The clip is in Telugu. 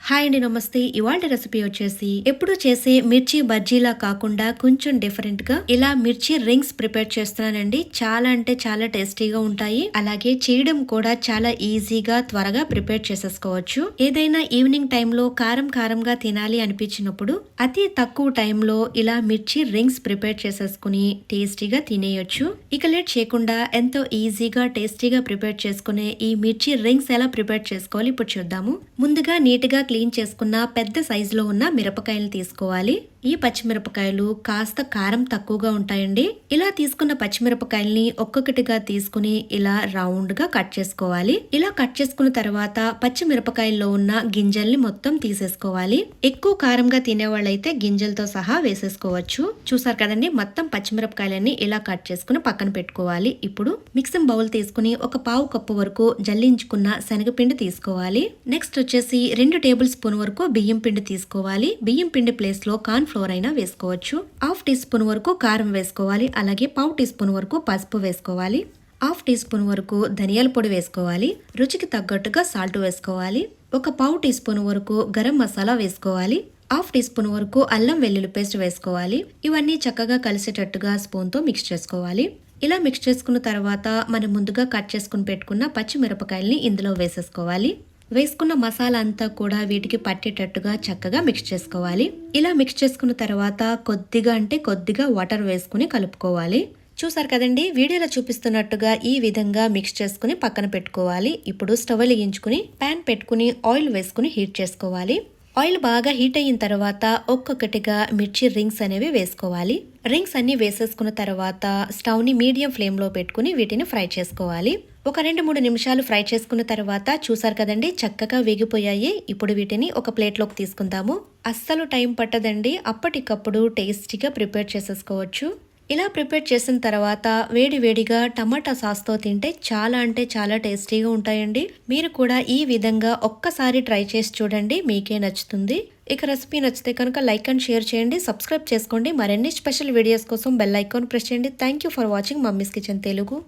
హాయ్ అండి, నమస్తే. ఇవాళ రెసిపీ వచ్చేసి ఎప్పుడు చేసే మిర్చి బజ్జీలా కాకుండా కొంచెం డిఫరెంట్ గా ఇలా మిర్చి రింగ్స్ ప్రిపేర్ చేస్తున్నానండి. చాలా అంటే చాలా టేస్టీగా ఉంటాయి. అలాగే చేయడం కూడా చాలా ఈజీగా త్వరగా ప్రిపేర్ చేసేసుకోవచ్చు. ఏదైనా ఈవినింగ్ టైంలో కారం కారంగా తినాలి అనిపించినప్పుడు అతి తక్కువ టైంలో ఇలా మిర్చి రింగ్స్ ప్రిపేర్ చేసేసుకుని టేస్టీగా తినేయొచ్చు. ఇక లేట్ చేయకుండా ఎంతో ఈజీగా టేస్టీగా ప్రిపేర్ చేసుకునే ఈ మిర్చి రింగ్స్ ఎలా ప్రిపేర్ చేసుకోవాలి ఇప్పుడు చూద్దాము. ముందుగా నీట్గా క్లీన్ చేసుకున్న పెద్ద సైజులో ఉన్న మిరపకాయలు తీసుకోవాలి. ఈ పచ్చిమిరపకాయలు కాస్త కారం తక్కువగా ఉంటాయండి. ఇలా తీసుకున్న పచ్చిమిరపకాయల్ని ఒక్కొక్కటిగా తీసుకుని ఇలా రౌండ్ గా కట్ చేసుకోవాలి. ఇలా కట్ చేసుకున్న తర్వాత పచ్చిమిరపకాయల్లో ఉన్న గింజల్ని మొత్తం తీసేసుకోవాలి. ఎక్కువ కారంగా తినేవాళ్ళైతే గింజలతో సహా వేసేసుకోవచ్చు. చూసారు కదండి, మొత్తం పచ్చిమిరపకాయలన్నీ ఇలా కట్ చేసుకుని పక్కన పెట్టుకోవాలి. ఇప్పుడు మిక్సింగ్ బౌల్ తీసుకుని ఒక పావు కప్పు వరకు జల్లించుకున్న శనగపిండి తీసుకోవాలి. నెక్స్ట్ వచ్చేసి 2 టేబుల్ స్పూన్ వరకు బియ్యం పిండి తీసుకోవాలి. బియ్యం పిండి ప్లేస్ లో కార్న్ ఫ్లోర్ అయినా వేసుకోవచ్చు. హాఫ్ టీ స్పూన్ వరకు కారం వేసుకోవాలి. అలాగే పావు టీ స్పూన్ వరకు పసుపు వేసుకోవాలి. హాఫ్ టీ స్పూన్ వరకు ధనియాల పొడి వేసుకోవాలి. రుచికి తగ్గట్టుగా సాల్ట్ వేసుకోవాలి. ఒక పావు టీ స్పూన్ వరకు గరం మసాలా వేసుకోవాలి. హాఫ్ టీ స్పూన్ వరకు అల్లం వెల్లుల్లి పేస్ట్ వేసుకోవాలి. ఇవన్నీ చక్కగా కలిసేటట్టుగా స్పూన్ తో మిక్స్ చేసుకోవాలి. ఇలా మిక్స్ చేసుకున్న తర్వాత మనం ముందుగా కట్ చేసుకుని పెట్టుకున్న పచ్చిమిరపకాయల్ని ఇందులో వేసేసుకోవాలి. వేసుకున్న మసాలా అంతా కూడా వీటికి పట్టేటట్టుగా చక్కగా మిక్స్ చేసుకోవాలి. ఇలా మిక్స్ చేసుకున్న తర్వాత కొద్దిగా వాటర్ వేసుకుని కలుపుకోవాలి. చూసారు కదండి, వీడియోలో చూపిస్తున్నట్టుగా ఈ విధంగా మిక్స్ చేసుకుని పక్కన పెట్టుకోవాలి. ఇప్పుడు స్టవ్ వెలిగించుకుని ప్యాన్ పెట్టుకుని ఆయిల్ వేసుకుని హీట్ చేసుకోవాలి. ఆయిల్ బాగా హీట్ అయిన తర్వాత ఒక్కొక్కటిగా మిర్చి రింగ్స్ అనేవి వేసుకోవాలి. రింగ్స్ అన్ని వేసేసుకున్న తర్వాత స్టవ్ ని మీడియం ఫ్లేమ్ లో పెట్టుకుని వీటిని ఫ్రై చేసుకోవాలి. ఒక 2-3 నిమిషాలు ఫ్రై చేసుకున్న తర్వాత చూసారు కదండి, చక్కగా వేగిపోయాయి. ఇప్పుడు వీటిని ఒక ప్లేట్లోకి తీసుకుందాము. అస్సలు టైం పట్టదండి, అప్పటికప్పుడు టేస్టీగా ప్రిపేర్ చేసేసుకోవచ్చు. ఇలా ప్రిపేర్ చేసిన తర్వాత వేడివేడిగా టమాటా సాస్తో తింటే చాలా అంటే చాలా టేస్టీగా ఉంటాయండి. మీరు కూడా ఈ విధంగా ఒక్కసారి ట్రై చేసి చూడండి, మీకే నచ్చుతుంది. ఇక రెసిపీ నచ్చితే కనుక లైక్ అండ్ షేర్ చేయండి, సబ్స్క్రైబ్ చేసుకోండి. మరిన్ని స్పెషల్ వీడియోస్ కోసం బెల్ ఐకాన్ ప్రెస్ చేయండి. Thank you for watching mummies kitchen Telugu.